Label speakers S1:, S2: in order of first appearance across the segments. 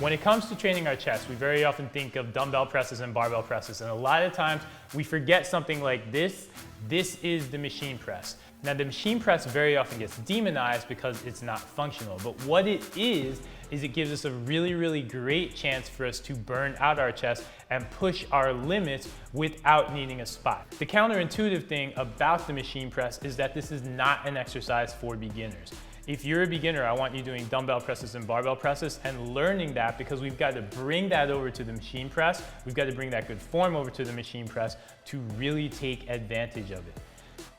S1: When it comes to training our chest, we very often think of dumbbell presses and barbell presses, and a lot of times we forget something like this. This is the machine press. Now the machine press very often gets demonized because it's not functional, but what it is it gives us a really great chance for us to burn out our chest and push our limits without needing a spot. The counterintuitive thing about the machine press is that this is not an exercise for beginners. If you're a beginner, I want you doing dumbbell presses and barbell presses and learning that, because we've got to bring that over to the machine press. We've got to bring that good form over to the machine press to really take advantage of it.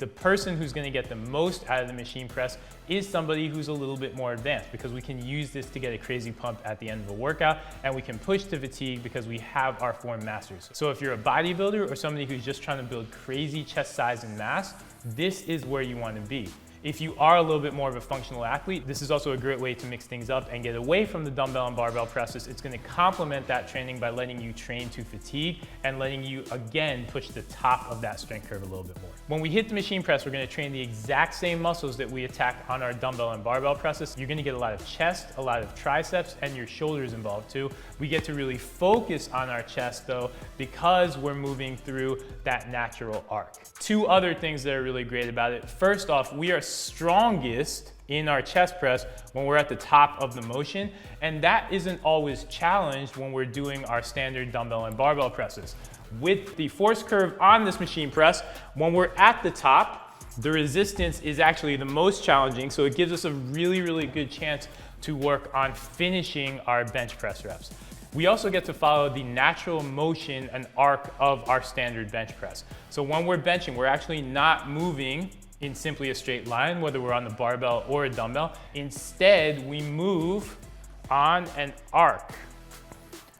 S1: The person who's going to get the most out of the machine press is somebody who's a little bit more advanced, because we can use this to get a crazy pump at the end of a workout, and we can push to fatigue because we have our form masters. So if you're a bodybuilder or somebody who's just trying to build crazy chest size and mass, this is where you want to be. If you are a little bit more of a functional athlete, this is also a great way to mix things up and get away from the dumbbell and barbell presses. It's going to complement that training by letting you train to fatigue and letting you, again, push the top of that strength curve a little bit more. When we hit the machine press, we're going to train the exact same muscles that we attack on our dumbbell and barbell presses. You're going to get a lot of chest, a lot of triceps, and your shoulders involved too. We get to really focus on our chest though, because we're moving through that natural arc. Two other things that are really great about it. First off, we are strongest in our chest press when we're at the top of the motion, and that isn't always challenged when we're doing our standard dumbbell and barbell presses. With the force curve on this machine press, when we're at the top, the resistance is actually the most challenging, so it gives us a really good chance to work on finishing our bench press reps. We also get to follow the natural motion and arc of our standard bench press. So when we're benching, we're actually not moving in simply a straight line, whether we're on the barbell or a dumbbell. Instead, we move on an arc.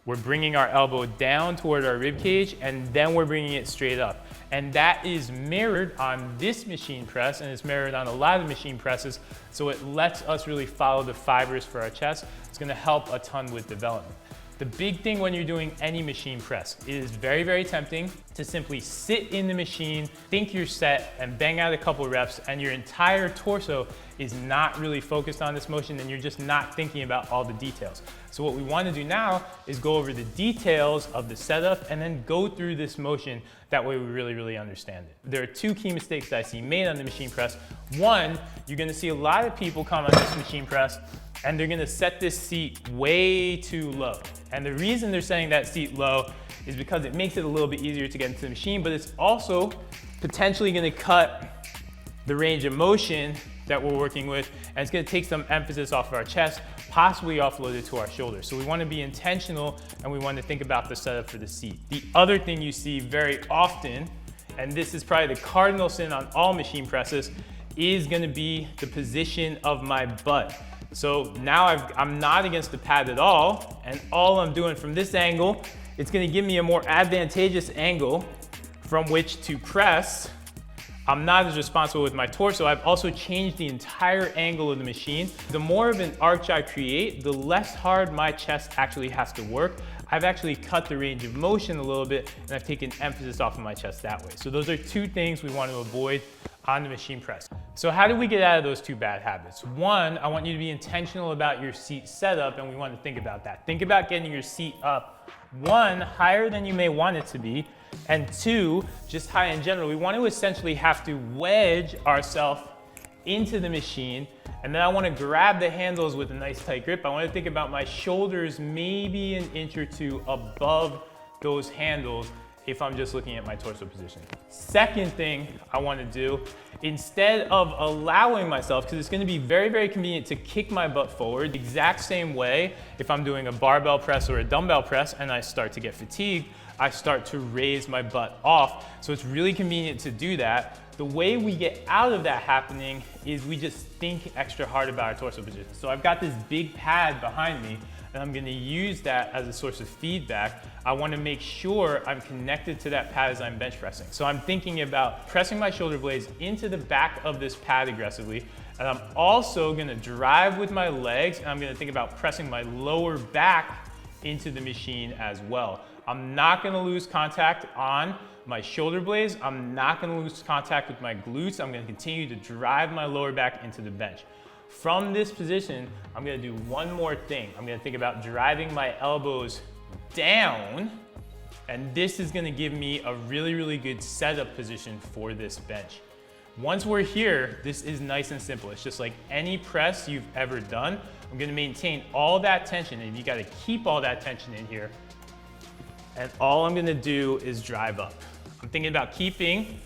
S1: We're bringing our elbow down toward our rib cage, and then we're bringing it straight up. And that is mirrored on this machine press, and it's mirrored on a lot of machine presses, so it lets us really follow the fibers for our chest. It's gonna help a ton with development. The big thing when you're doing any machine press, it is very tempting to simply sit in the machine, think you're set, and bang out a couple reps, and your entire torso is not really focused on this motion, and you're just not thinking about all the details. So what we want to do now is go over the details of the setup and then go through this motion. That way we really understand it. There are two key mistakes that I see made on the machine press. One, you're going to see a lot of people come on this machine press and they're gonna set this seat way too low. And the reason they're setting that seat low is because it makes it a little bit easier to get into the machine, but it's also potentially gonna cut the range of motion that we're working with, and it's gonna take some emphasis off of our chest, possibly offload it to our shoulders. So we wanna be intentional, and we wanna think about the setup for the seat. The other thing you see very often, and this is probably the cardinal sin on all machine presses, is gonna be the position of my butt. So now I'm not against the pad at all, and all I'm doing from this angle, it's gonna give me a more advantageous angle from which to press. I'm not as responsible with my torso. I've also changed the entire angle of the machine. The more of an arch I create, the less hard my chest actually has to work. I've actually cut the range of motion a little bit, and I've taken emphasis off of my chest that way. So those are two things we want to avoid on the machine press. So how do we get out of those two bad habits? One, I want you to be intentional about your seat setup, and we want to think about that. Think about getting your seat up, one, higher than you may want it to be, and two, just high in general. We want to essentially have to wedge ourselves into the machine, and then I want to grab the handles with a nice tight grip. I want to think about my shoulders maybe an inch or two above those handles if I'm just looking at my torso position. Second thing I want to do, instead of allowing myself, because it's going to be very convenient to kick my butt forward the exact same way if I'm doing a barbell press or a dumbbell press and I start to get fatigued, I start to raise my butt off. So it's really convenient to do that. The way we get out of that happening is we just think extra hard about our torso position. So I've got this big pad behind me, and I'm gonna use that as a source of feedback. I wanna make sure I'm connected to that pad as I'm bench pressing. So I'm thinking about pressing my shoulder blades into the back of this pad aggressively, and I'm also gonna drive with my legs, and I'm gonna think about pressing my lower back into the machine as well. I'm not gonna lose contact on my shoulder blades. I'm not gonna lose contact with my glutes. I'm gonna continue to drive my lower back into the bench. From this position, I'm gonna do one more thing. I'm gonna think about driving my elbows down, and this is gonna give me a really, really good setup position for this bench. Once we're here, this is nice and simple. It's just like any press you've ever done. I'm gonna maintain all that tension, and you gotta keep all that tension in here. And all I'm gonna do is drive up. I'm thinking about keeping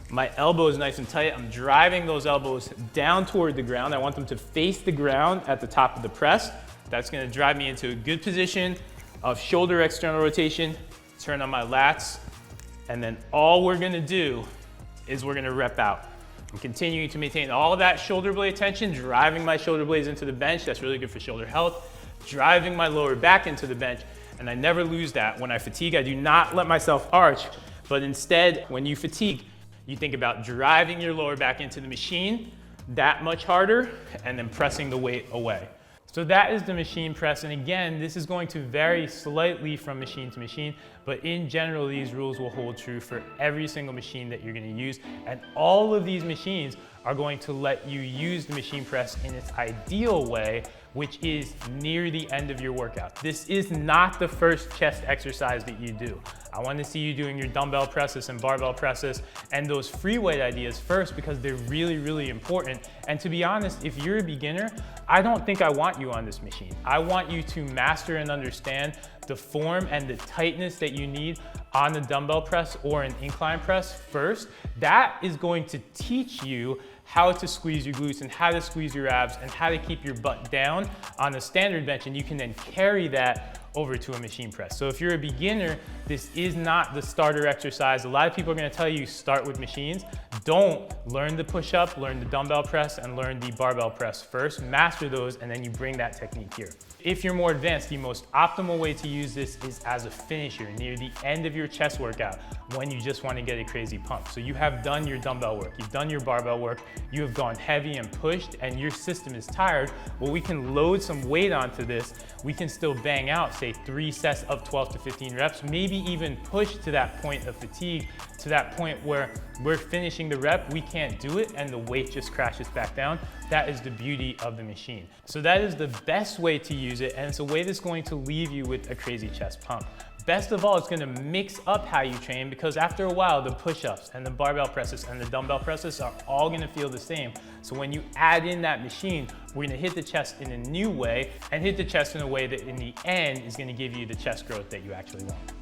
S1: my elbows nice and tight. I'm driving those elbows down toward the ground. I want them to face the ground at the top of the press. That's gonna drive me into a good position of shoulder external rotation, turn on my lats, and then all we're gonna do is we're gonna rep out. I'm continuing to maintain all of that shoulder blade tension, driving my shoulder blades into the bench. That's really good for shoulder health. Driving my lower back into the bench, and I never lose that. When I fatigue, I do not let myself arch, but instead, when you fatigue, you think about driving your lower back into the machine that much harder and then pressing the weight away. So that is the machine press, and again, this is going to vary slightly from machine to machine, but in general, these rules will hold true for every single machine that you're gonna use, and all of these machines are going to let you use the machine press in its ideal way, which is near the end of your workout. This is not the first chest exercise that you do. I want to see you doing your dumbbell presses and barbell presses and those free weight ideas first, because they're really, really important. And to be honest, if you're a beginner, I don't think I want you on this machine. I want you to master and understand the form and the tightness that you need on a dumbbell press or an incline press first. That is going to teach you how to squeeze your glutes and how to squeeze your abs and how to keep your butt down on a standard bench, and you can then carry that over to a machine press. So if you're a beginner, this is not the starter exercise. A lot of people are gonna tell you start with machines. Don't. Learn the push-up, learn the dumbbell press, and learn the barbell press first. Master those, and then you bring that technique here. If you're more advanced, the most optimal way to use this is as a finisher near the end of your chest workout, when you just want to get a crazy pump. So you have done your dumbbell work, you've done your barbell work, you have gone heavy and pushed, and your system is tired. Well, we can load some weight onto this. We can still bang out, say, 3 sets of 12 to 15 reps, maybe even push to that point of fatigue, to that point where we're finishing the rep, we can't do it, and the weight just crashes back down. That is the beauty of the machine. So that is the best way to use it, and it's a way that's going to leave you with a crazy chest pump. Best of all, it's gonna mix up how you train, because after a while, the push-ups and the barbell presses and the dumbbell presses are all gonna feel the same. So when you add in that machine, we're gonna hit the chest in a new way, and hit the chest in a way that in the end is gonna give you the chest growth that you actually want.